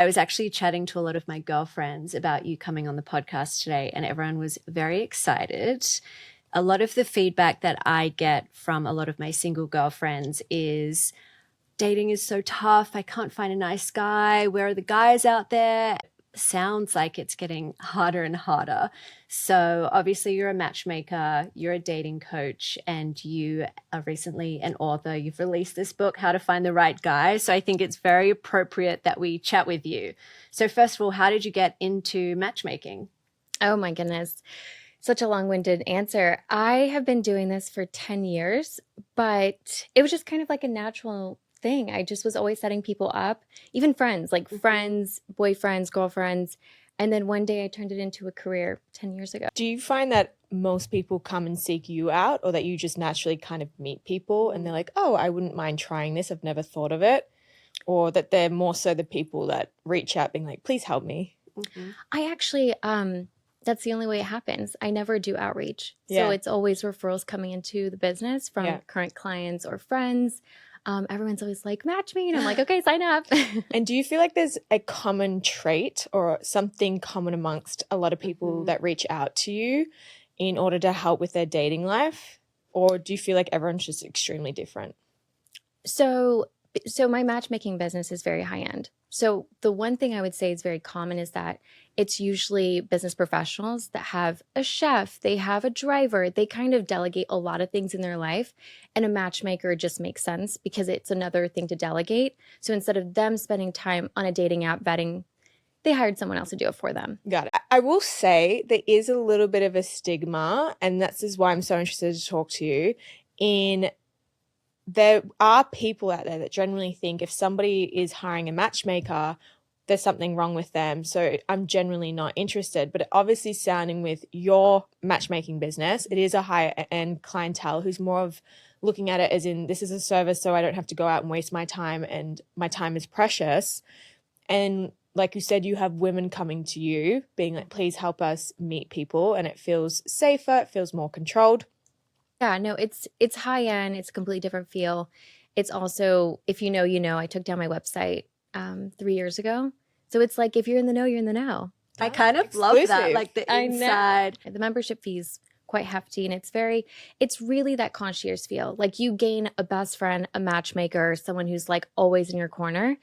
I was actually chatting to a lot of my girlfriends about you coming on the podcast today, and everyone was very excited. A lot of the feedback that I get from a lot of my single girlfriends is dating is so tough. I can't find a nice guy. Where are the guys out there? Sounds like it's getting harder and harder. So obviously you're a matchmaker, you're a dating coach, and you are recently an author. You've released this book, How to Find the Right Guy. So I think it's very appropriate that we chat with you. So first of all, how did you get into matchmaking? Oh my goodness. Such a long-winded answer. I have been doing this for 10 years, but it was just kind of like a natural thing. I just was always setting people up, even friends, like friends, boyfriends, girlfriends. And then one day I turned it into a career 10 years ago. Do you find that most people come and seek you out, or that you just naturally kind of meet people and they're like, oh, I wouldn't mind trying this. I've never thought of it. Or that they're more so the people that reach out being like, please help me. I actually, that's the only way it happens. I never do outreach. Yeah. So it's always referrals coming into the business from current clients or friends. Everyone's always like, match me. And I'm like, okay, sign up. And do you feel like there's a common trait or something common amongst a lot of people that reach out to you in order to help with their dating life? Or do you feel like everyone's just extremely different? So my matchmaking business is very high end. So the one thing I would say is very common is that it's usually business professionals that have a chef, they have a driver, they kind of delegate a lot of things in their life. And a matchmaker just makes sense because it's another thing to delegate. So instead of them spending time on a dating app vetting, they hired someone else to do it for them. Got it. I will say there is a little bit of a stigma, and that's just why I'm so interested to talk to you, in there are people out there that generally think if somebody is hiring a matchmaker, there's something wrong with them. So I'm generally not interested. But obviously sounding with your matchmaking business, it is a higher end clientele who's more of looking at it as in this is a service, so I don't have to go out and waste my time, and my time is precious. And like you said, you have women coming to you being like, please help us meet people. And it feels safer. It feels more controlled. Yeah, no, it's high end. It's a completely different feel. It's also, if you know, you know. I took down my website 3 years ago. So it's like if you're in the know, you're in the know. I kind of love that, like the inside. The membership fee's quite hefty, and it's really that concierge feel. Like you gain a best friend, a matchmaker, someone who's like always in your corner,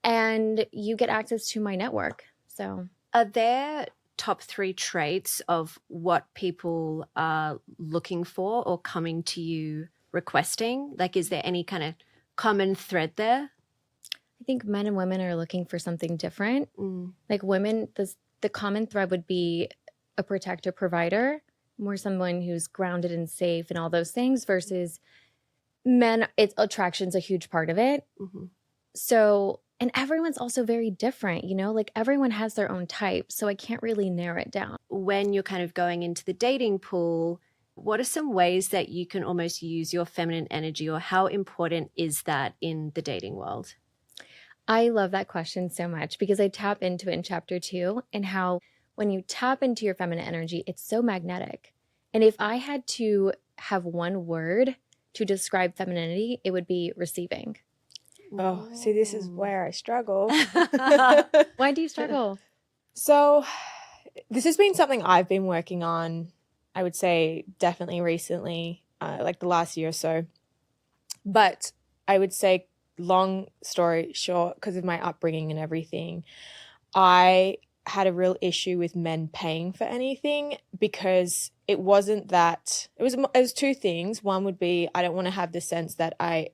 and you get access to my network. So are there top 3 traits of what people are looking for or coming to you requesting? Like, is there any kind of common thread there? I think men and women are looking for something different. Like women, the common thread would be a protector, provider, more someone who's grounded and safe and all those things, versus men, attraction's a huge part of it. So, and everyone's also very different, you know, like everyone has their own type. So I can't really narrow it down. When you're kind of going into the dating pool, what are some ways that you can almost use your feminine energy, or how important is that in the dating world? I love that question so much because I tap into it in chapter 2, and how when you tap into your feminine energy, it's so magnetic. And if I had to have one word to describe femininity, it would be receiving. Oh, see, this is where I struggle. Why do you struggle? So this has been something I've been working on, I would say definitely recently, like the last year or so. But I would say, long story short, because of my upbringing and everything, I had a real issue with men paying for anything, because it wasn't that it was 2 things. One would be, I don't want to have the sense that I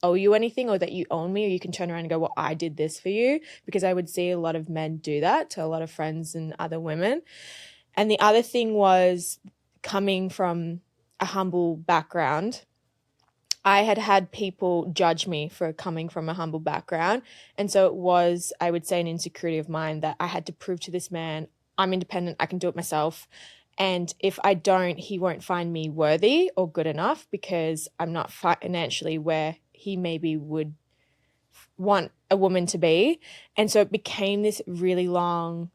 owe you anything, or that you own me, or you can turn around and go, well, I did this for you, because I would see a lot of men do that to a lot of friends and other women. And the other thing was, coming from a humble background, I had people judge me for coming from a humble background. And so it was, I would say, an insecurity of mine that I had to prove to this man, I'm independent, I can do it myself. And if I don't, he won't find me worthy or good enough, because I'm not financially where he maybe would want a woman to be. And so it became this really long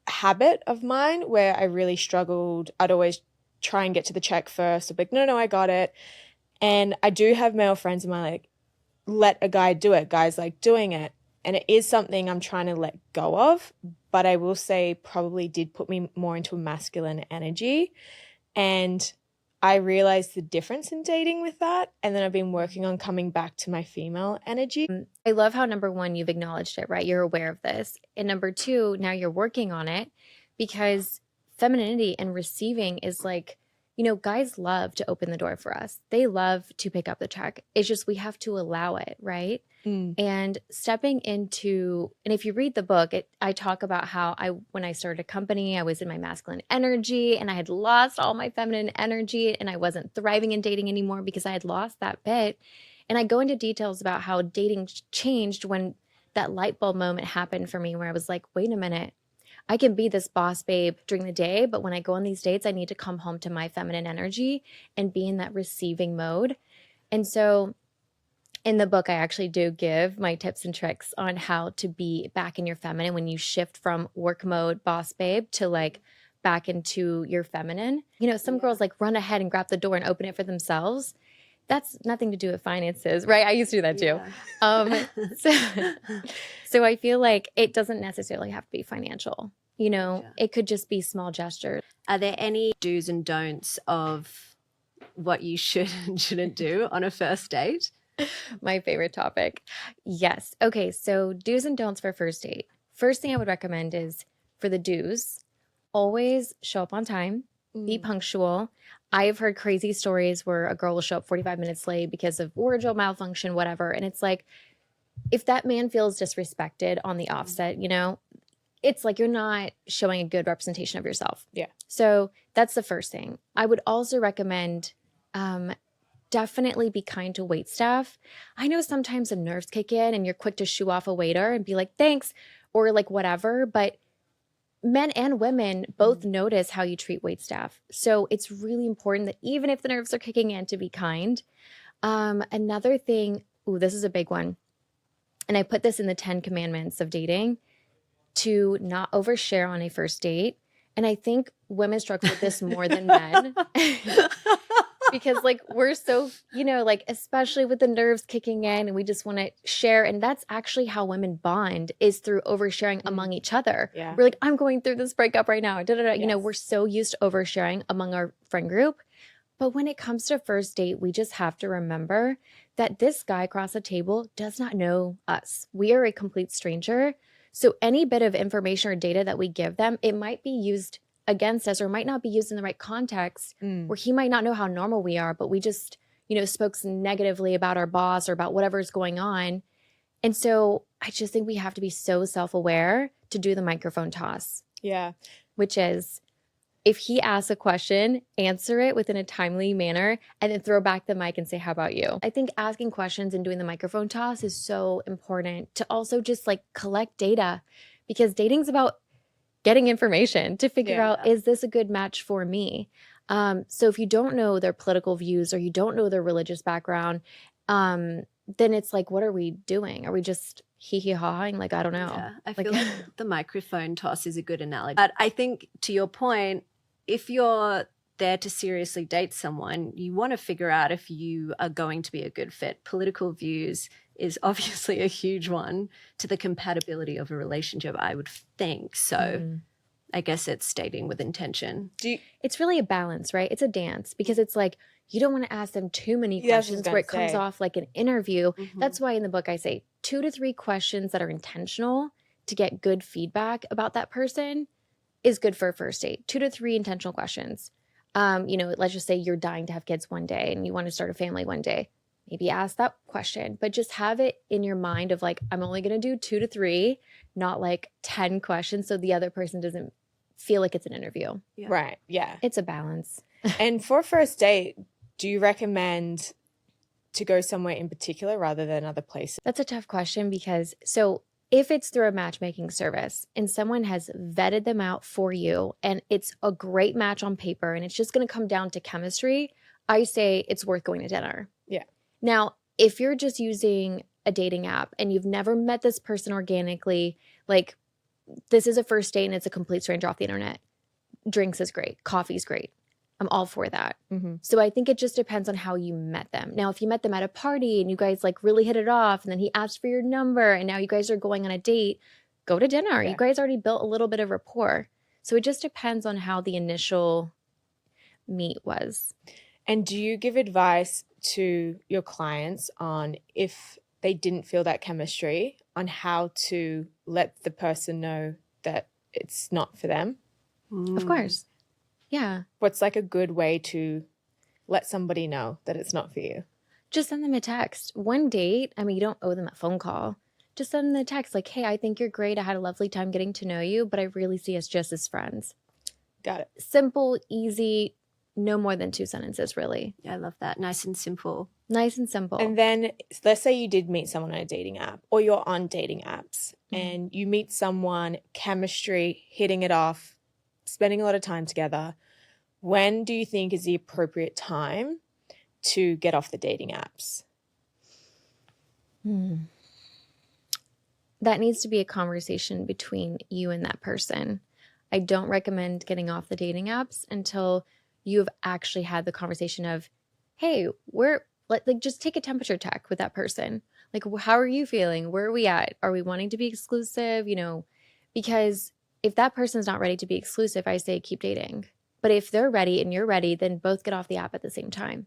habit of mine where I really struggled. I'd always try and get to the check first. I'd be like, no, I got it. And I do have male friends in my like, let a guy do it. Guys like doing it. And it is something I'm trying to let go of, but I will say probably did put me more into a masculine energy. And I realized the difference in dating with that. And then I've been working on coming back to my female energy. I love how number one, you've acknowledged it, right? You're aware of this. And number two, now you're working on it, because femininity and receiving is like, you know, guys love to open the door for us. They love to pick up the check. It's just we have to allow it, right? And stepping into, and if you read the book, I talk about how when I started a company, I was in my masculine energy and I had lost all my feminine energy and I wasn't thriving in dating anymore because I had lost that bit. And I go into details about how dating changed when that light bulb moment happened for me, where I was like, wait a minute, I can be this boss babe during the day, but when I go on these dates, I need to come home to my feminine energy and be in that receiving mode. And so in the book, I actually do give my tips and tricks on how to be back in your feminine when you shift from work mode, boss babe, to like back into your feminine. You know, some girls like run ahead and grab the door and open it for themselves. That's nothing to do with finances, right? I used to do that too. So I feel like it doesn't necessarily have to be financial. You know, it could just be small gestures. Are there any do's and don'ts of what you should and shouldn't do on a first date? My favorite topic. Yes. Okay. So do's and don'ts for first date. First thing I would recommend is for the do's, always show up on time, be punctual. I've heard crazy stories where a girl will show up 45 minutes late because of wardrobe malfunction, whatever. And it's like, if that man feels disrespected on the offset, you know, it's like you're not showing a good representation of yourself. Yeah. So that's the first thing. I would also recommend definitely be kind to wait staff. I know sometimes the nerves kick in and you're quick to shoo off a waiter and be like, thanks, or like whatever. But men and women both notice how you treat wait staff. So it's really important that even if the nerves are kicking in, to be kind. Another thing, this is a big one. And I put this in the 10 commandments of dating, to not overshare on a first date. And I think women struggle with this more than men. Because like we're so, you know, like especially with the nerves kicking in and we just want to share. And that's actually how women bond, is through oversharing among each other. Yeah. We're like, I'm going through this breakup right now. You know, we're so used to oversharing among our friend group. But when it comes to first date, we just have to remember that this guy across the table does not know us. We are a complete stranger. So any bit of information or data that we give them, it might be used against us or might not be used in the right context, where he might not know how normal we are, but we just, you know, spoke negatively about our boss or about whatever is going on. And so I just think we have to be so self-aware to do the microphone toss. Yeah. Which is, if he asks a question, answer it within a timely manner and then throw back the mic and say, how about you? I think asking questions and doing the microphone toss is so important to also just like collect data, because dating's about getting information to figure out, is this a good match for me? So if you don't know their political views or you don't know their religious background, then it's like, what are we doing? Are we just hee-hee-hawing? Like, I don't know. Yeah, I feel like the microphone toss is a good analogy. But I think, to your point, if you're there to seriously date someone, you want to figure out if you are going to be a good fit. Political views is obviously a huge one to the compatibility of a relationship, I would think. So I guess it's dating with intention. It's really a balance, right? It's a dance, because it's like, you don't want to ask them too many questions where it comes off like an interview. That's why in the book I say 2 to 3 questions that are intentional to get good feedback about that person is good for a first date. 2 to 3 intentional questions. You know, let's just say you're dying to have kids one day and you want to start a family one day. Maybe ask that question, but just have it in your mind of like, I'm only going to do 2 to 3, not like 10 questions, so the other person doesn't feel like it's an interview. Yeah. Right. Yeah. It's a balance. And for a first date, do you recommend to go somewhere in particular rather than other places? That's a tough question, because so if it's through a matchmaking service and someone has vetted them out for you and it's a great match on paper and it's just going to come down to chemistry, I say it's worth going to dinner. Yeah. Now, if you're just using a dating app and you've never met this person organically, like this is a first date and it's a complete stranger off the internet, drinks is great, coffee's great. I'm all for that. Mm-hmm. So I think it just depends on how you met them. Now, if you met them at a party and you guys like really hit it off, and then he asked for your number and now you guys are going on a date, go to dinner. Yeah. You guys already built a little bit of rapport. So it just depends on how the initial meet was. And do you give advice to your clients on if they didn't feel that chemistry, on how to let the person know that it's not for them? Of course. Yeah. What's like a good way to let somebody know that it's not for you? Just send them a text. One date, I mean, you don't owe them a phone call. Just send them a text like, hey, I think you're great. I had a lovely time getting to know you, but I really see us just as friends. Got it. Simple, easy, no more than 2 sentences, really. Yeah, I love that. Nice and simple. Nice and simple. And then let's say you did meet someone on a dating app, or you're on dating apps, and you meet someone, chemistry, hitting it off, spending a lot of time together. When do you think is the appropriate time to get off the dating apps? That needs to be a conversation between you and that person. I don't recommend getting off the dating apps until you've actually had the conversation of, hey, just take a temperature check with that person. Like, how are you feeling? Where are we at? Are we wanting to be exclusive? Because if that person's not ready to be exclusive, I say keep dating. But if they're ready and you're ready, then both get off the app at the same time.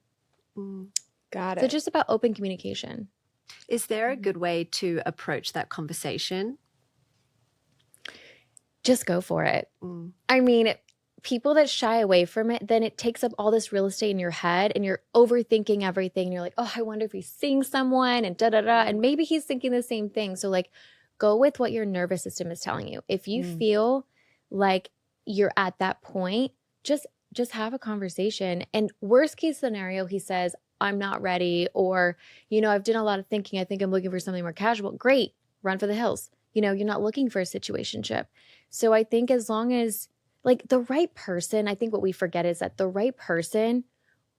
Got it. So just about open communication. Is there a good way to approach that conversation? Just go for it. I mean, people that shy away from it, then it takes up all this real estate in your head and you're overthinking everything. And you're like, oh, I wonder if he's seeing someone and da-da-da. And maybe he's thinking the same thing. So like, go with what your nervous system is telling you. If you feel like you're at that point, just have a conversation. And worst case scenario, he says, I'm not ready, or, I've done a lot of thinking. I think I'm looking for something more casual. Great. Run for the hills. You're not looking for a situationship. So I think as long as like the right person, I think what we forget is that the right person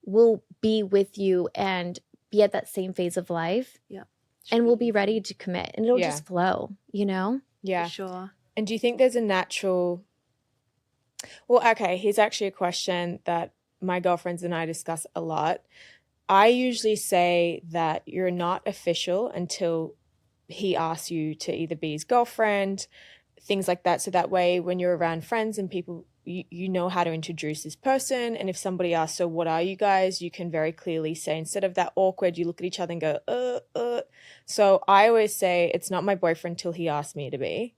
will be with you and be at that same phase of life. Yeah. And will be ready to commit, and it'll just flow, Yeah. For sure. And do you think there's a natural... Well, okay, here's actually a question that my girlfriends and I discuss a lot. I usually say that you're not official until he asks you to either be his girlfriend, things like that. So that way, when you're around friends and people, you know how to introduce this person. And if somebody asks, so what are you guys? You can very clearly say, instead of that awkward, you look at each other and go, So I always say, it's not my boyfriend till he asks me to be.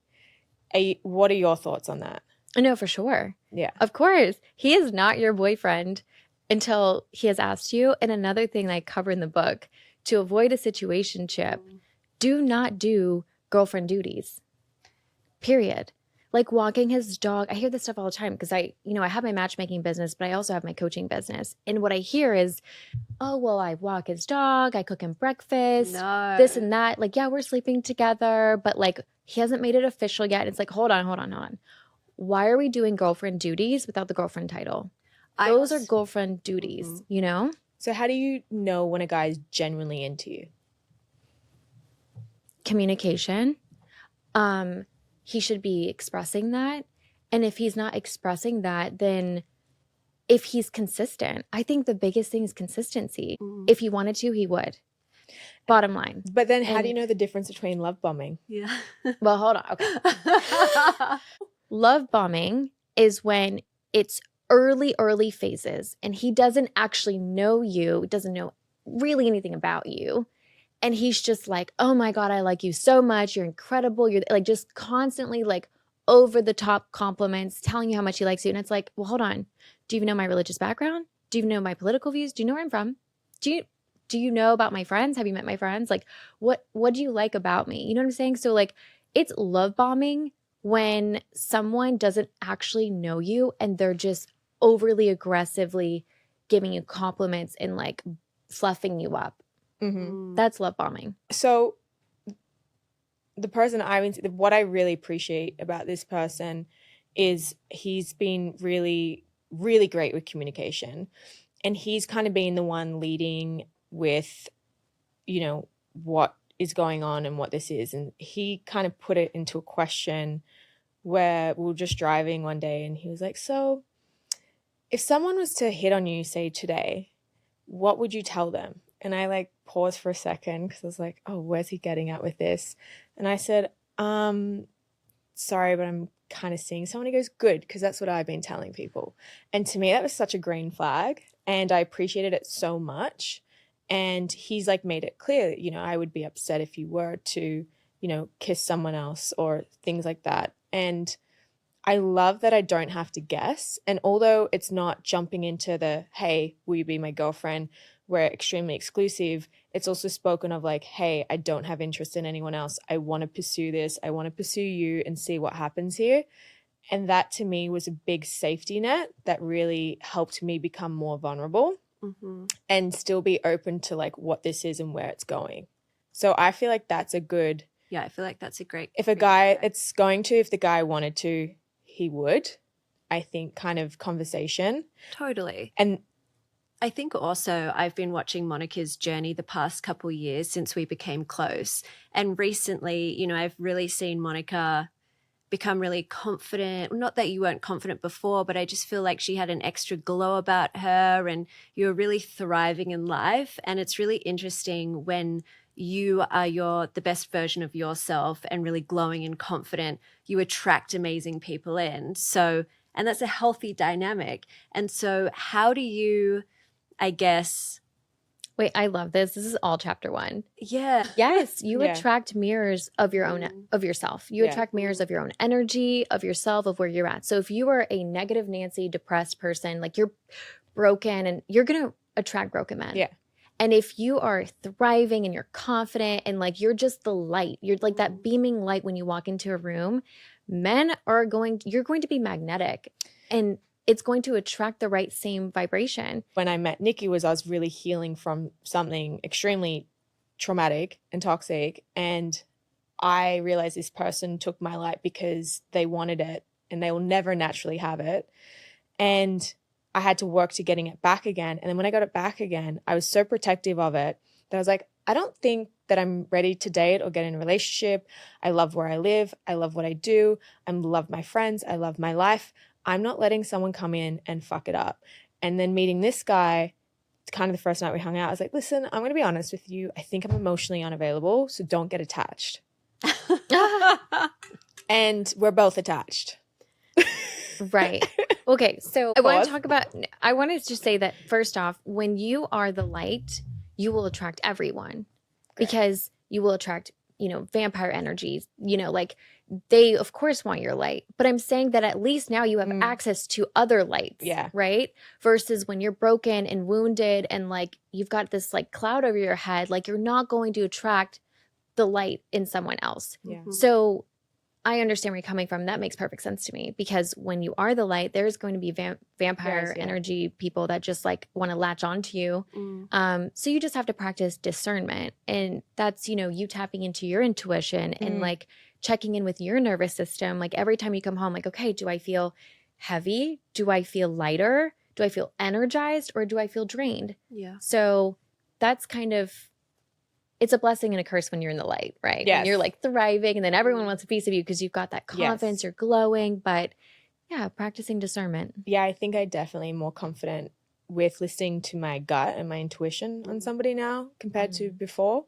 What are your thoughts on that? No, for sure. Yeah. Of course. He is not your boyfriend until he has asked you. And another thing I cover in the book, to avoid a situationship, do not do girlfriend duties. Period. Like walking his dog. I hear this stuff all the time because I have my matchmaking business, but I also have my coaching business. And what I hear is, oh, well, I walk his dog, I cook him breakfast, this and that. Like, yeah, we're sleeping together, but like he hasn't made it official yet. It's like, hold on. Why are we doing girlfriend duties without the girlfriend title? Those are girlfriend duties, So how do you know when a guy is genuinely into you? Communication. He should be expressing that. And if he's not expressing that, then if he's consistent, I think the biggest thing is consistency. If he wanted to, he would. Bottom line. But then how do you know the difference between love bombing? Yeah. Well, hold on. Okay. Love bombing is when it's early phases and he doesn't actually know you, doesn't know really anything about you. And he's just like, oh my God, I like you so much. You're incredible. You're like just constantly like over the top compliments, telling you how much he likes you. And it's like, well, hold on. Do you even know my religious background? Do you even know my political views? Do you know where I'm from? Do you know about my friends? Have you met my friends? Like, what do you like about me? You know what I'm saying? So like, it's love bombing when someone doesn't actually know you and they're just overly aggressively giving you compliments and like fluffing you up. That's love bombing. So the person what I really appreciate about this person is he's been really, really great with communication. And he's kind of been the one leading with, what is going on and what this is. And he kind of put it into a question where we were just driving one day and he was like, so if someone was to hit on you, say today, what would you tell them? And I like paused for a second because I was like, oh, where's he getting at with this? And I said, sorry, but I'm kind of seeing someone. He goes, good, because that's what I've been telling people. And to me, that was such a green flag, and I appreciated it so much. And he's like made it clear, you know, I would be upset if you were to, you know, kiss someone else or things like that. And I love that I don't have to guess. And although it's not jumping into the, hey, will you be my girlfriend? We're extremely exclusive. It's also spoken of like, hey, I don't have interest in anyone else. I want to pursue this. I want to pursue you and see what happens here. And that to me was a big safety net that really helped me become more vulnerable and still be open to like what this is and where it's going. So I feel like that's a good. Yeah, I feel like that's a great. If a guy, it's going to, if the guy wanted to, he would, I think, kind of conversation. Totally. And I think also I've been watching Monika's journey the past couple of years since we became close. And recently, you know, I've really seen Monika become really confident. Not that you weren't confident before, but I just feel like she had an extra glow about her and you were really thriving in life. And it's really interesting when you are the best version of yourself and really glowing and confident, you attract amazing people in. So, and that's a healthy dynamic. And so how do you, I guess. Wait, I love this. This is all chapter 1. Yeah. Yes, you attract mirrors of your own, of yourself. You attract mirrors of your own energy, of yourself, of where you're at. So if you are a negative Nancy, depressed person, like you're broken, and you're going to attract broken men. Yeah. And if you are thriving and you're confident and like you're just the light, you're like that beaming light when you walk into a room, you're going to be magnetic and it's going to attract the right same vibration. When I met Nikki I was really healing from something extremely traumatic and toxic. And I realized this person took my light because they wanted it and they will never naturally have it. And I had to work to getting it back again. And then when I got it back again, I was so protective of it that I was like, I don't think that I'm ready to date or get in a relationship. I love where I live. I love what I do. I love my friends. I love my life. I'm not letting someone come in and fuck it up. And then meeting this guy, kind of the first night we hung out, I was like, listen, I'm going to be honest with you. I think I'm emotionally unavailable, so don't get attached. And we're both attached. Right. Okay. So I wanted to say that first off, when you are the light, you will attract everyone because you will attract, you know, vampire energies, you know, like they of course want your light, but I'm saying that at least now you have access to other lights. Yeah. Right. Versus when you're broken and wounded and like you've got this like cloud over your head, like you're not going to attract the light in someone else. Yeah. So I understand where you're coming from. That makes perfect sense to me because when you are the light, there's going to be vampire energy people that just like want to latch onto you. So you just have to practice discernment. And that's, you know, you tapping into your intuition and like checking in with your nervous system. Like every time you come home, like, okay, do I feel heavy? Do I feel lighter? Do I feel energized? Or do I feel drained? Yeah. So that's kind of, it's a blessing and a curse when you're in the light, right? Yes. And you're like thriving and then everyone wants a piece of you because you've got that confidence, you're glowing, but yeah, practicing discernment. Yeah, I think I definitely am more confident with listening to my gut and my intuition on somebody now compared to before.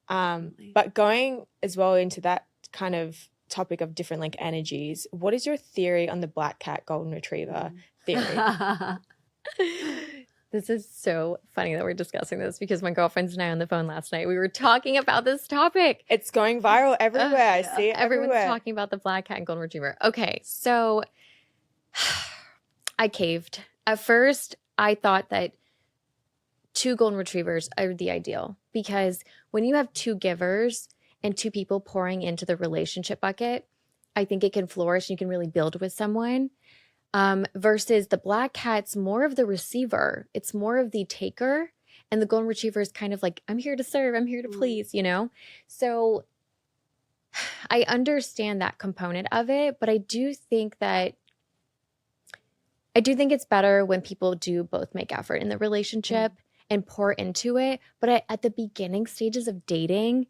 But going as well into that kind of topic of different like energies, what is your theory on the black cat golden retriever theory? This is so funny that we're discussing this because my girlfriends and I on the phone last night, we were talking about this topic. It's going viral everywhere. I see it Everyone's everywhere. talking about the black cat and golden retriever. Okay, so I caved. At first, I thought that 2 golden retrievers are the ideal because when you have 2 givers and 2 people pouring into the relationship bucket, I think it can flourish and you can really build with someone. Versus the black cat's more of the receiver. It's more of the taker. And the golden retriever is kind of like, I'm here to serve. I'm here to please, you know? So I understand that component of it, but I do think it's better when people do both make effort in the relationship and pour into it. But at the beginning stages of dating,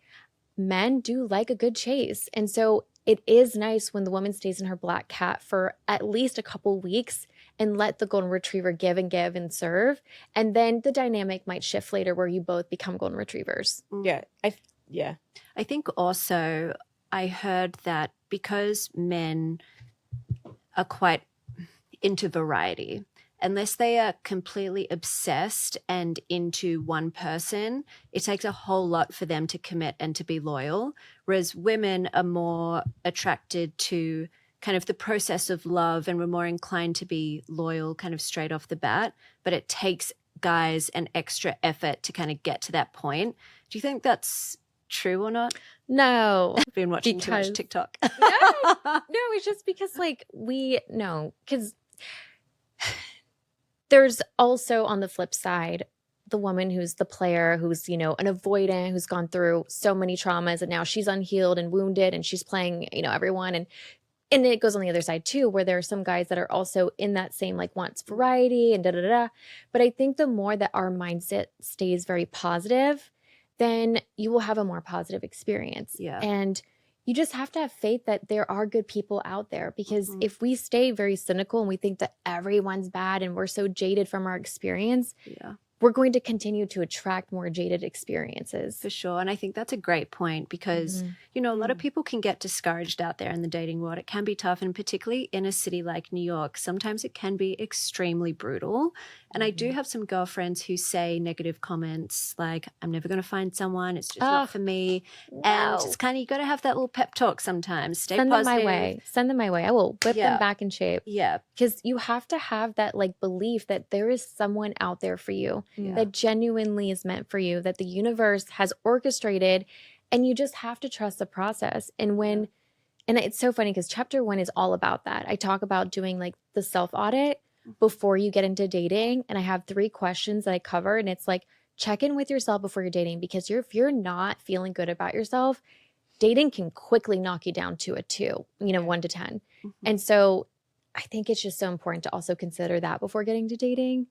men do like a good chase. And so it is nice when the woman stays in her black cat for at least a couple weeks and let the golden retriever give and serve. And then the dynamic might shift later where you both become golden retrievers. Yeah. I think also I heard that because men are quite into variety, unless they are completely obsessed and into one person, it takes a whole lot for them to commit and to be loyal. Whereas women are more attracted to kind of the process of love and we're more inclined to be loyal kind of straight off the bat. But it takes guys an extra effort to kind of get to that point. Do you think that's true or not? No. I've been watching too much TikTok. No, it's just because because there's also on the flip side, the woman who's the player, who's, an avoidant, who's gone through so many traumas and now she's unhealed and wounded and she's playing, everyone. And it goes on the other side too, where there are some guys that are also in that same, like, wants variety and da-da-da. But I think the more that our mindset stays very positive, then you will have a more positive experience. Yeah. And you just have to have faith that there are good people out there, because if we stay very cynical and we think that everyone's bad and we're so jaded from our experience, we're going to continue to attract more jaded experiences. For sure. And I think that's a great point because, a lot of people can get discouraged out there in the dating world. It can be tough. And particularly in a city like New York, sometimes it can be extremely brutal. And I do have some girlfriends who say negative comments like, I'm never going to find someone. It's just not for me. No. And it's kind of, you got to have that little pep talk sometimes. Stay Send positive. Send them my way. I will whip them back in shape. Yeah. Because you have to have that, like, belief that there is someone out there for you that genuinely is meant for you, that the universe has orchestrated, and you just have to trust the process. And it's so funny because chapter 1 is all about that. I talk about doing, like, the self-audit before you get into dating. And I have 3 questions that I cover. And it's like, check in with yourself before you're dating, because if you're not feeling good about yourself, dating can quickly knock you down to a 2, 1 to 10. And so I think it's just so important to also consider that before getting to dating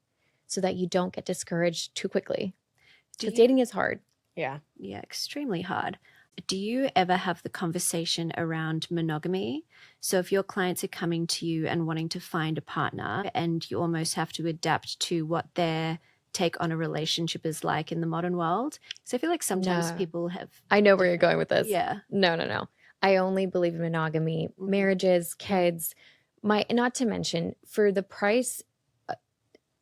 so that you don't get discouraged too quickly. Because dating is hard. Yeah. Yeah, extremely hard. Do you ever have the conversation around monogamy? So if your clients are coming to you and wanting to find a partner and you almost have to adapt to what their take on a relationship is like in the modern world? So I feel like sometimes people have... I know where you're going with this. Yeah. No. I only believe in monogamy, marriages, kids, not to mention for the price,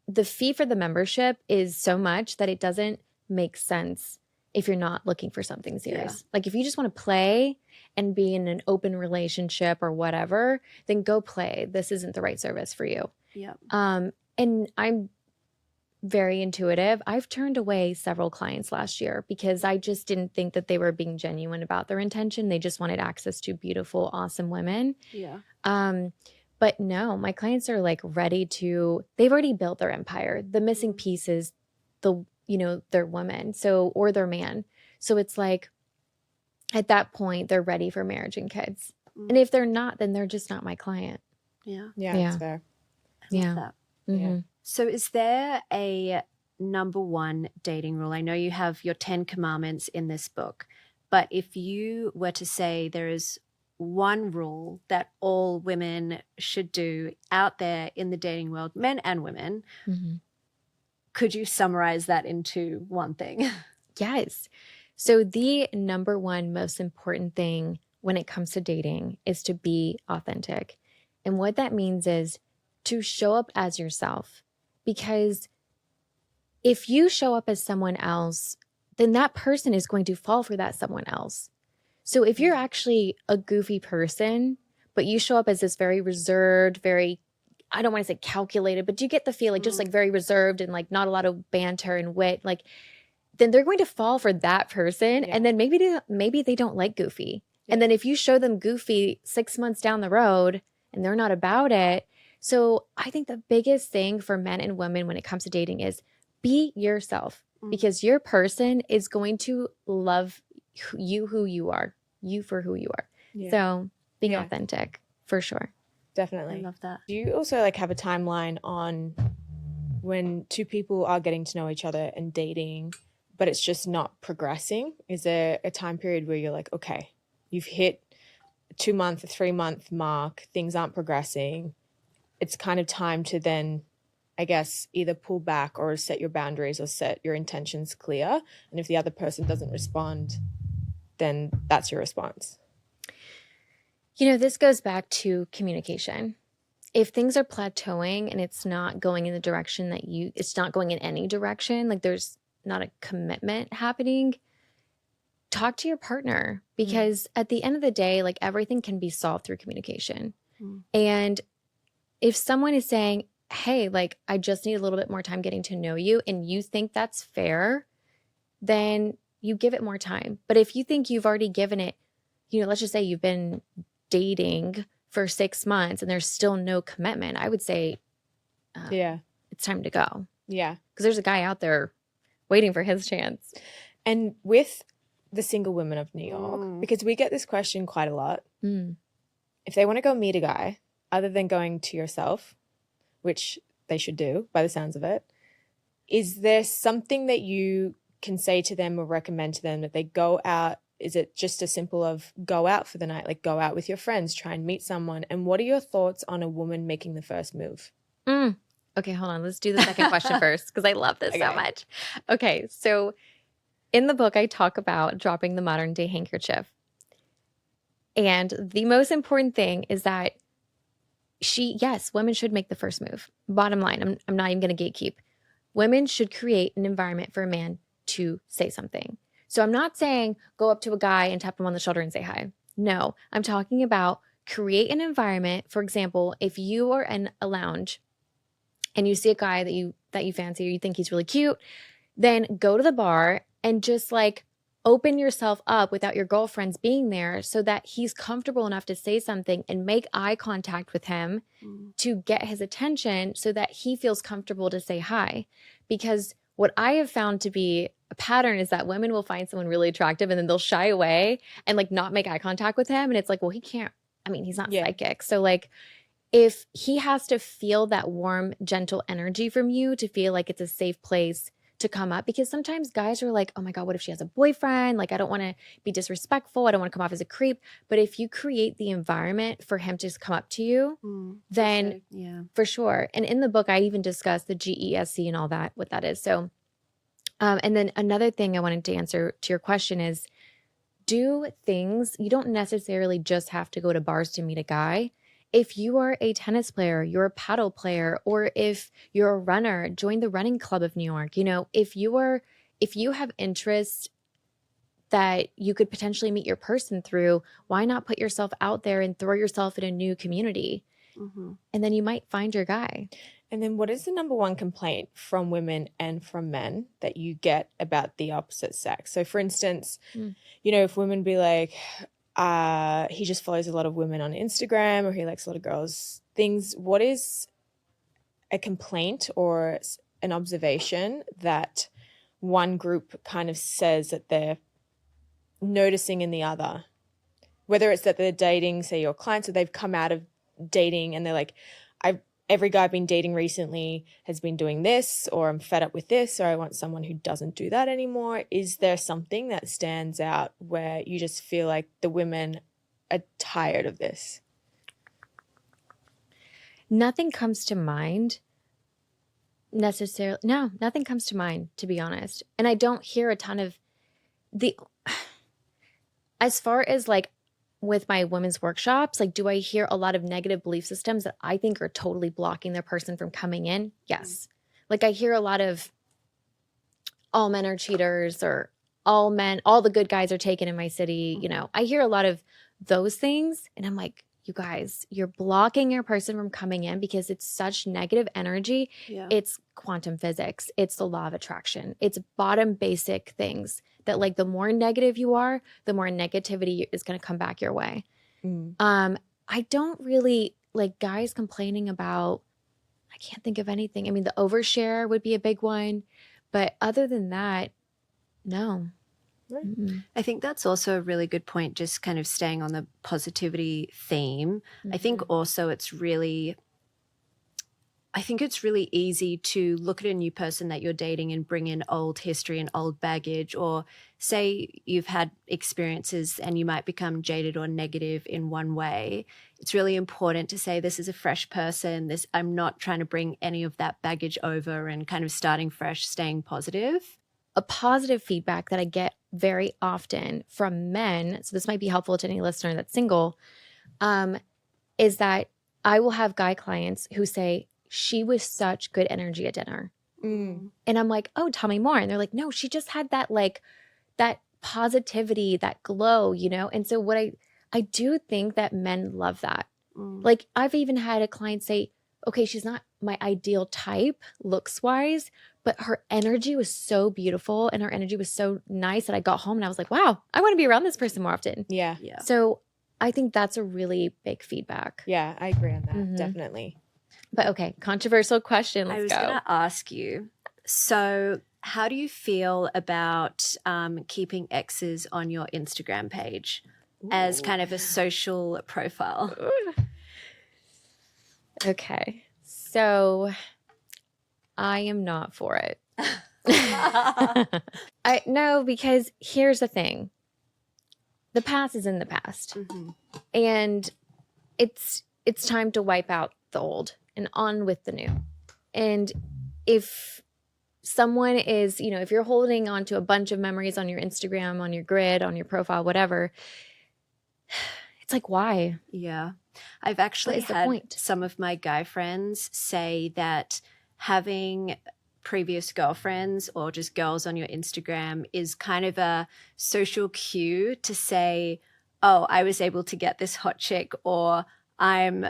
the fee for the membership is so much that it doesn't make sense if you're not looking for something serious. Like if you just want to play and be in an open relationship or whatever, then go play. This isn't the right service for you. Yeah. And I'm very intuitive. I've turned away several clients last year because I just didn't think that they were being genuine about their intention. They just wanted access to beautiful, awesome women. Yeah. But no, my clients are like they've already built their empire. The missing piece is their woman, or their man. So it's like, at that point, they're ready for marriage and kids. And if they're not, then they're just not my client. Yeah. Yeah, that's fair. Love that. Mm-hmm. So is there a number 1 dating rule? I know you have your 10 commandments in this book, but if you were to say there is one rule that all women should do out there in the dating world, men and women, could you summarize that into one thing? Yes. So the number 1 most important thing when it comes to dating is to be authentic. And what that means is to show up as yourself. Because if you show up as someone else, then that person is going to fall for that someone else. So if you're actually a goofy person, but you show up as this very reserved, very, I don't want to say calculated, but do you get the feeling just like very reserved and like not a lot of banter and wit, like, then they're going to fall for that person. And then maybe they don't like goofy. And then if you show them goofy 6 months down the road and they're not about it. So I think the biggest thing for men and women when it comes to dating is be yourself, because your person is going to love you who you are, you for who you are. Yeah. So being authentic for sure. Definitely. I love that. Do you also like have a timeline on when 2 people are getting to know each other and dating, but it's just not progressing? Is there a time period where you're like, okay, you've hit 2-month, 3-month mark, things aren't progressing, it's kind of time to then, I guess, either pull back or set your boundaries or set your intentions clear. And if the other person doesn't respond, then that's your response. You know, this goes back to communication. If things are plateauing and it's not going in the direction that it's not going in any direction, like there's not a commitment happening, talk to your partner, because at the end of the day, like everything can be solved through communication. And if someone is saying, hey, like I just need a little bit more time getting to know you, and you think that's fair, then you give it more time. But if you think you've already given it, you know, let's just say you've been dating for 6 months and there's still no commitment, I would say, it's time to go. Yeah. Because there's a guy out there waiting for his chance. And with the single women of New York, because we get this question quite a lot, if they want to go meet a guy, other than going to yourself, which they should do by the sounds of it, is there something that you can say to them or recommend to them that they go out? Is it just as simple of go out for the night, like go out with your friends, try and meet someone? And what are your thoughts on a woman making the first move? Okay, hold on. Let's do the second question first, because I love this so much. Okay, so in the book, I talk about dropping the modern day handkerchief. And the most important thing is that women should make the first move. Bottom line, I'm not even going to gatekeep. Women should create an environment for a man to say something. So I'm not saying go up to a guy and tap him on the shoulder and say hi. No, I'm talking about create an environment. For example, if you are in a lounge and you see a guy that you fancy or you think he's really cute, then go to the bar and just like open yourself up without your girlfriends being there so that he's comfortable enough to say something and make eye contact with him to get his attention so that he feels comfortable to say hi. Because what I have found to be a pattern is that women will find someone really attractive and then they'll shy away and like not make eye contact with him. And it's like, well, he's not psychic. So like if he has to feel that warm, gentle energy from you to feel like it's a safe place to come up, because sometimes guys are like, oh my God, what if she has a boyfriend? Like, I don't want to be disrespectful. I don't want to come off as a creep. But if you create the environment for him to come up to you, then for sure. And in the book, I even discuss the GESC and all that, what that is. So, and then another thing I wanted to answer to your question is do things. You don't necessarily just have to go to bars to meet a guy. If you are a tennis player, you're a paddle player, or if you're a runner, join the running club of New York. You know, if you have interests that you could potentially meet your person through, why not put yourself out there and throw yourself in a new community? And then you might find your guy. And then what is the number one complaint from women and from men that you get about the opposite sex? So for instance, you know, if women be like, he just follows a lot of women on Instagram or he likes a lot of girls, things, what is a complaint or an observation that one group kind of says that they're noticing in the other? Whether it's that they're dating, say, your clients, or they've come out of dating and they're like, every guy I've been dating recently has been doing this, or I'm fed up with this, or I want someone who doesn't do that anymore. Is there something that stands out where you just feel like the women are tired of this? Nothing comes to mind necessarily. No, nothing comes to mind, to be honest. And I don't hear a ton of as far as like with my women's workshops, like, do I hear a lot of negative belief systems that I think are totally blocking their person from coming in? Yes. Like I hear a lot of all men are cheaters, or all the good guys are taken in my city. You know, I hear a lot of those things and I'm like, you guys, you're blocking your person from coming in because it's such negative energy. It's quantum physics. It's the law of attraction. It's bottom basic things that like the more negative you are, the more negativity is going to come back your way. I don't really like guys complaining about, I can't think of anything. I mean, the overshare would be a big one, but other than that, no. I think that's also a really good point, just kind of staying on the positivity theme. I think also it's really, I think it's really easy to look at a new person that you're dating and bring in old history and old baggage, or say you've had experiences and you might become jaded or negative in one way. It's really important to say, this is a fresh person. I'm not trying to bring any of that baggage over, and kind of starting fresh, staying positive. A positive feedback that I get very often from men, so this might be helpful to any listener that's single, is that I will have guy clients who say, she was such good energy at dinner. Mm. And I'm like, oh, tell me more. And they're like, no, she just had that that positivity, that glow, And so what I do think that men love that. Like, I've even had a client say, okay, she's not my ideal type looks wise, but her energy was so beautiful and her energy was so nice that I got home and I was like, wow, I want to be around this person more often. Yeah. So I think that's a really big feedback. Yeah, I agree on that. Definitely. But okay, controversial question. Let's go. I was going to ask you, so how do you feel about keeping exes on your Instagram page as kind of a social profile? Okay, so I am not for it. No, because here's the thing. The past is in the past. And it's time to wipe out the old and on with the new. And if someone is, if you're holding on to a bunch of memories on your Instagram, on your grid, on your profile, whatever, it's like, why? Yeah. I've actually had some of my guy friends say that having previous girlfriends or just girls on your Instagram is kind of a social cue to say, oh, I was able to get this hot chick, or I'm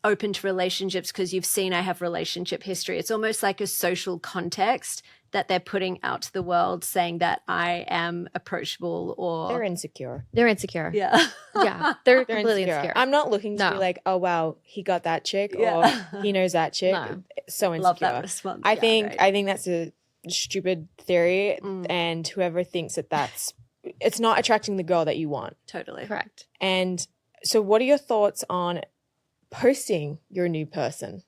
open to relationships because you've seen I have relationship history. It's almost like a social context that they're putting out to the world, saying that I am approachable, or they're insecure. They're insecure. Yeah. Yeah. They're completely insecure. I'm not looking to be like, oh wow, he got that chick, or he knows that chick. No. So insecure. Love that response. I think that's a stupid theory, and whoever thinks it's not attracting the girl that you want. Totally. Correct. And so what are your thoughts on posting your new person?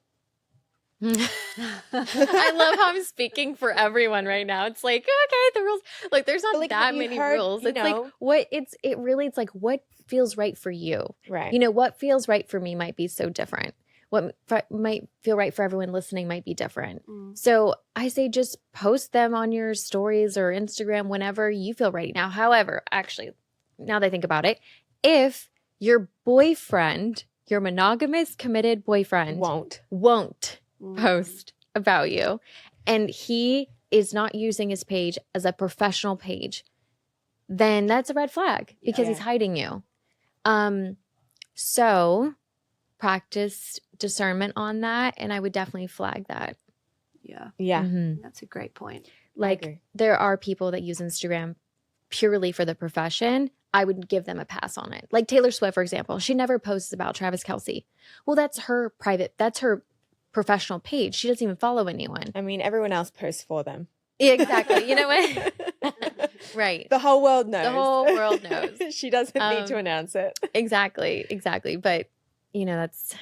I love how I'm speaking for everyone right now. It's like, okay, the rules, like there's not that many rules. It's like it's like what feels right for you. Right. What feels right for me might be so different. What might feel right for everyone listening might be different. So I say just post them on your stories or Instagram whenever you feel ready. Now, however, actually, now that I think about it, if your boyfriend, your monogamous committed boyfriend won't post about you, and he is not using his page as a professional page, then that's a red flag because he's hiding you. So practice discernment on that, and I would definitely flag that. Yeah. That's a great point. Like, there are people that use Instagram purely for the profession. I would give them a pass on it. Like Taylor Swift, for example, she never posts about Travis Kelce. Well, that's her professional page. She doesn't even follow anyone. I mean, everyone else posts for them. Yeah, exactly. You know what? Right. The whole world knows. The whole world knows. She doesn't need to announce it. Exactly. But that's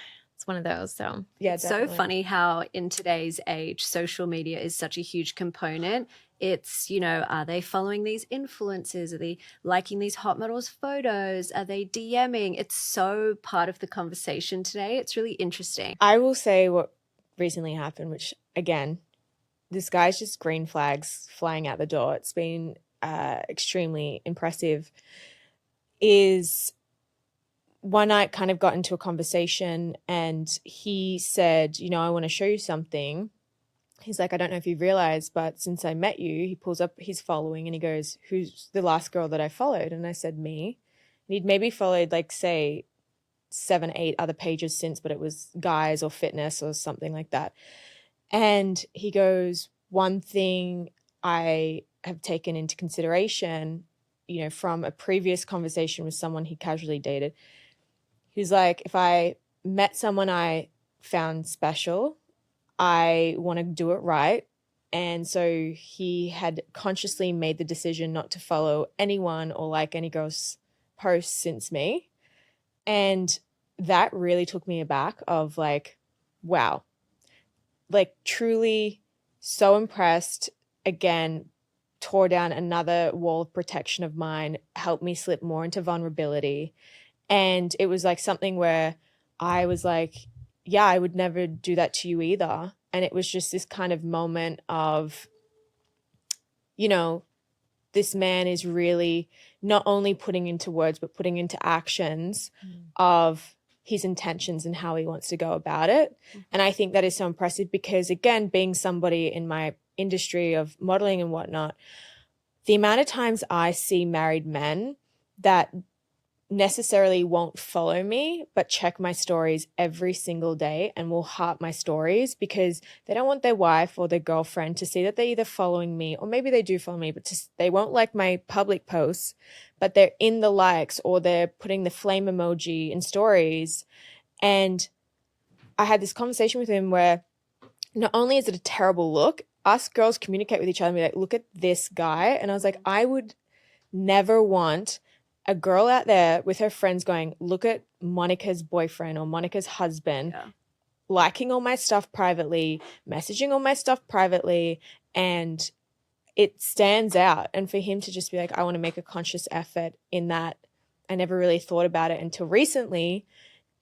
one of those. So yeah, it's so funny how in today's age, social media is such a huge component. It's, are they following these influencers? Are they liking these hot models' photos? Are they DMing? It's so part of the conversation today. It's really interesting. I will say what recently happened, which again, this guy's just green flags flying out the door. It's been extremely impressive. Is one night kind of got into a conversation and he said, I want to show you something. He's like, I don't know if you realize, but since I met you, he pulls up his following and he goes, who's the last girl that I followed? And I said, me. And he'd maybe followed say 7, 8 other pages since, but it was guys or fitness or something like that. And he goes, one thing I have taken into consideration, from a previous conversation with someone he casually dated, he's like, if I met someone I found special, I want to do it right. And so he had consciously made the decision not to follow anyone or like any girl's posts since me. And that really took me aback of like, wow, like truly so impressed. Again, tore down another wall of protection of mine, helped me slip more into vulnerability. And it was like something where I was like, yeah, I would never do that to you either. And it was just this kind of moment of, you know, this man is really not only putting into words, but putting into actions of his intentions and how he wants to go about it. And I think that is so impressive because, again, being somebody in my industry of modeling and whatnot, the amount of times I see married men that necessarily won't follow me but check my stories every single day and will heart my stories because they don't want their wife or their girlfriend to see that they're either following me or maybe they do follow me but they won't like my public posts, but they're in the likes or they're putting the flame emoji in stories. And I had this conversation with him where not only is it a terrible look, us girls communicate with each other and be like, look at this guy. And I was like, I would never want a girl out there with her friends going, look at Monika's boyfriend or Monika's husband, liking all my stuff privately, messaging all my stuff privately, and it stands out. And for him to just be like, I want to make a conscious effort in that. I never really thought about it until recently.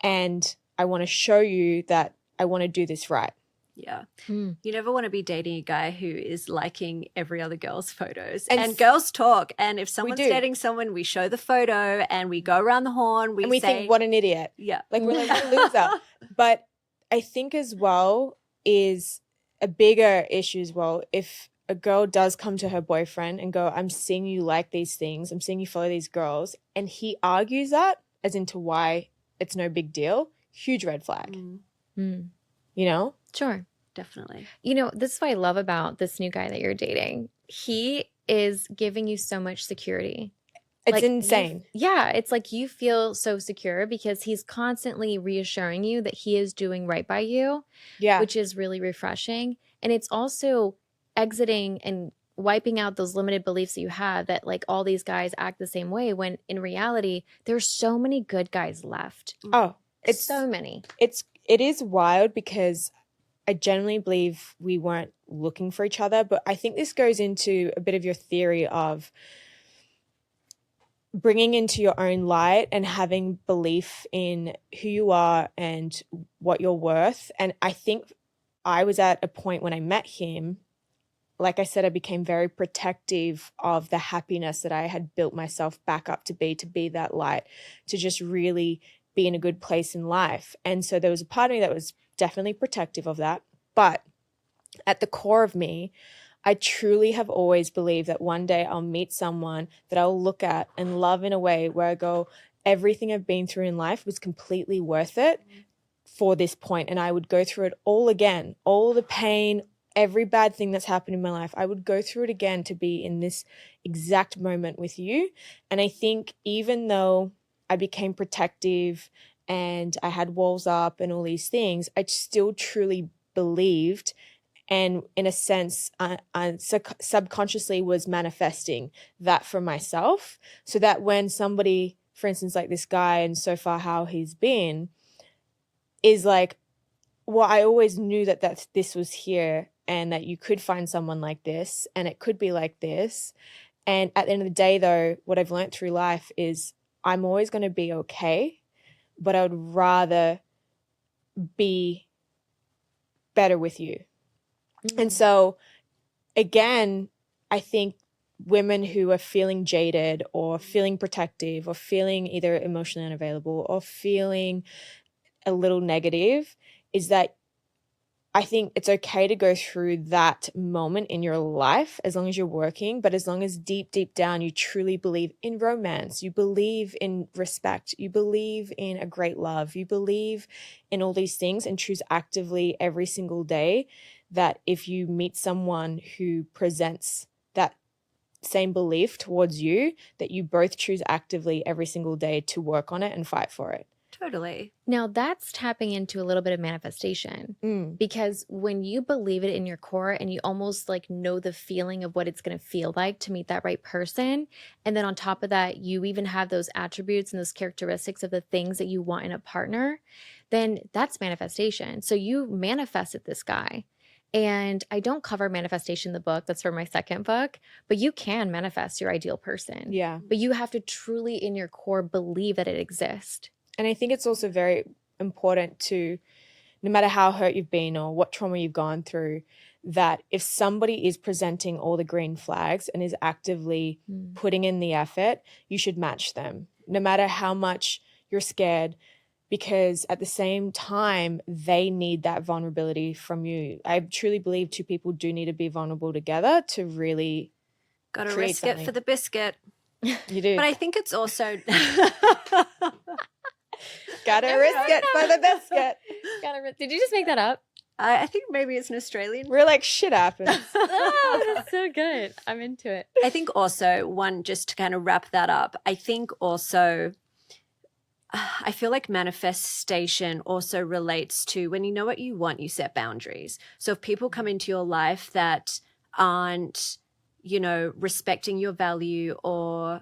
And I want to show you that I want to do this right. Yeah. You never want to be dating a guy who is liking every other girl's photos. And girls talk. And if someone's dating someone, we show the photo and we go around the horn. We say, think, what an idiot. Yeah. Like, we're like, what a loser. But I think as well is a bigger issue as well. If a girl does come to her boyfriend and go, I'm seeing you like these things. I'm seeing you follow these girls. And he argues that as into why it's no big deal. Huge red flag. You know? Sure. Definitely. You know, this is what I love about this new guy that you're dating. He is giving you so much security. It's like, insane. It's like you feel so secure because he's constantly reassuring you that he is doing right by you, which is really refreshing. And it's also exiting and wiping out those limited beliefs that you have that like all these guys act the same way when in reality, there's so many good guys left. Oh, it's so many. It is wild because I generally believe we weren't looking for each other, but I think this goes into a bit of your theory of bringing into your own light and having belief in who you are and what you're worth. And I think I was at a point when I met him, like I said, I became very protective of the happiness that I had built myself back up to be that light, to just really be in a good place in life. And so there was a part of me that was definitely protective of that. But at the core of me, I truly have always believed that one day I'll meet someone that I'll look at and love in a way where I go, everything I've been through in life was completely worth it for this point. And I would go through it all again, all the pain, every bad thing that's happened in my life. I would go through it again to be in this exact moment with you. And I think even though I became protective and I had walls up and all these things, I still truly believed, and in a sense, I subconsciously was manifesting that for myself, so that when somebody, for instance, like this guy and so far how he's been, is like, well, I always knew that this was here and that you could find someone like this and it could be like this. And at the end of the day, though, what I've learned through life is I'm always going to be okay, but I would rather be better with you. And so, again, I think women who are feeling jaded or feeling protective or feeling either emotionally unavailable or feeling a little negative, is that I think it's okay to go through that moment in your life as long as you're working, but as long as deep, deep down you truly believe in romance, you believe in respect, you believe in a great love, you believe in all these things and choose actively every single day that if you meet someone who presents that same belief towards you, that you both choose actively every single day to work on it and fight for it. Totally. Now that's tapping into a little bit of manifestation, because when you believe it in your core and you almost like know the feeling of what it's going to feel like to meet that right person. And then on top of that, you even have those attributes and those characteristics of the things that you want in a partner, then that's manifestation. So you manifested this guy. And I don't cover manifestation in the book. That's for my second book. But you can manifest your ideal person. Yeah. But you have to truly in your core believe that it exists. And I think it's also very important to, no matter how hurt you've been or what trauma you've gone through, that if somebody is presenting all the green flags and is actively putting in the effort, you should match them, no matter how much you're scared, because at the same time, they need that vulnerability from you. I truly believe two people do need to be vulnerable together to really Got to create risk something. it for the biscuit. You do. But I think it's also... Gotta risk it for the biscuit. Did you just make that up? I think maybe it's an Australian. We're like, shit happens. Oh, that's so good. I'm into it. I think also just to kind of wrap that up, I think also I feel like manifestation also relates to when you know what you want, you set boundaries. So if people come into your life that aren't, respecting your value or,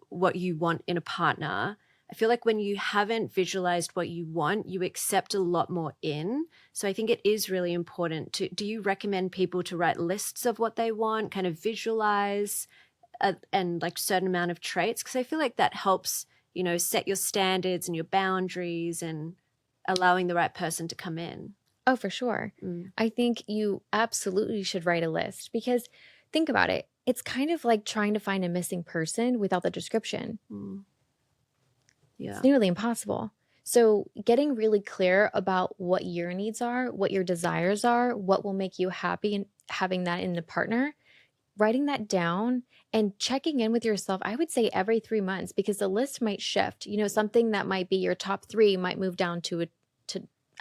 what you want in a partner, I feel like when you haven't visualized what you want, you accept a lot more in. So I think it is really important do you recommend people to write lists of what they want, kind of visualize and like certain amount of traits? Because I feel like that helps, set your standards and your boundaries and allowing the right person to come in. Oh, for sure. I think you absolutely should write a list, because think about it. It's kind of like trying to find a missing person without the description. Yeah. It's nearly impossible. So getting really clear about what your needs are, what your desires are, what will make you happy, and having that in a partner, writing that down and checking in with yourself, I would say every 3 months, because the list might shift. Something that might be your top 3 might move down to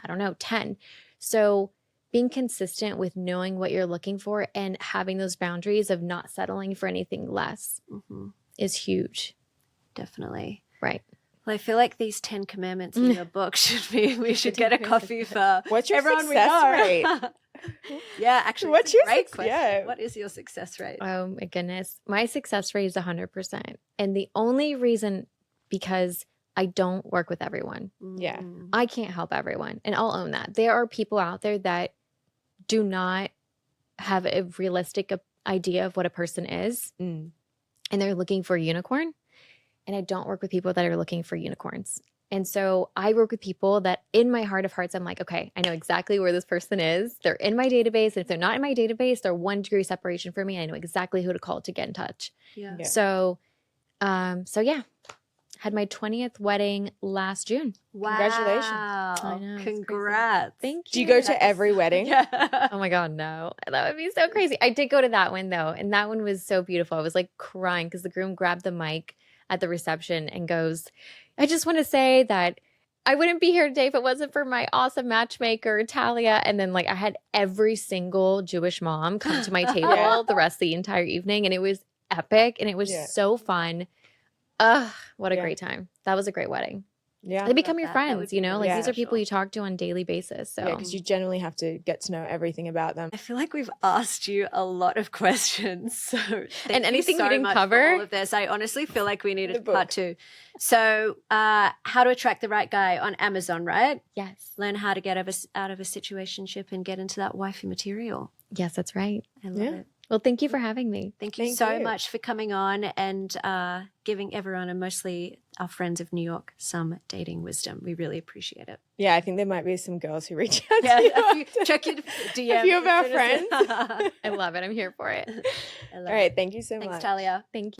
I don't know, 10. So being consistent with knowing what you're looking for and having those boundaries of not settling for anything less is huge. Definitely. Right. Well, I feel like these 10 commandments in your book we should get a coffee for What's your everyone success rate? Yeah, actually, What's that's a your great question? question. Yeah. What is your success rate? Oh my goodness. My success rate is 100%. And the only reason, because I don't work with everyone. Yeah. I can't help everyone. And I'll own that. There are people out there that do not have a realistic idea of what a person is. And they're looking for a unicorn. And I don't work with people that are looking for unicorns. And so I work with people that in my heart of hearts, I'm like, okay, I know exactly where this person is. They're in my database. And if they're not in my database, they're 1 degree separation from me. I know exactly who to call to get in touch. Yeah. Yeah. So yeah, had my 20th wedding last June. Wow. Congratulations. I know, it's Congrats. Thank you. Do you go to every wedding? Yeah. Oh my God, no. That would be so crazy. I did go to that one though. And that one was so beautiful. I was like crying because the groom grabbed the mic at the reception and goes, I just want to say that I wouldn't be here today if it wasn't for my awesome matchmaker, Thalia. And then I had every single Jewish mom come to my table the rest of the entire evening. And it was epic. And it was so fun. What a great time. That was a great wedding. Yeah. They become your that. That would friends, be you know, really these are people special. you talk to on a daily basis. So Yeah, because you generally have to get to know everything about them. I feel like we've asked you a lot of questions. So thank anything you so we didn't much cover? for all of this. I honestly feel like we needed The book. part 2. So how to attract the right guy on Amazon, right? yes. Learn how to get out of a situationship and get into that wifey material. Yes, that's right. I love Yeah. it. Well, thank you for having me. Thank you Thank so you. much for coming on and giving everyone, and mostly our friends of New York, some dating wisdom. We really appreciate it. Yeah, I think there might be some girls who reach out Yeah, to you. a few, check your DM. A few of our as soon as- I love it. I'm here for it. I love All right, it. thank you so Thanks, much. Thalia. Thank you.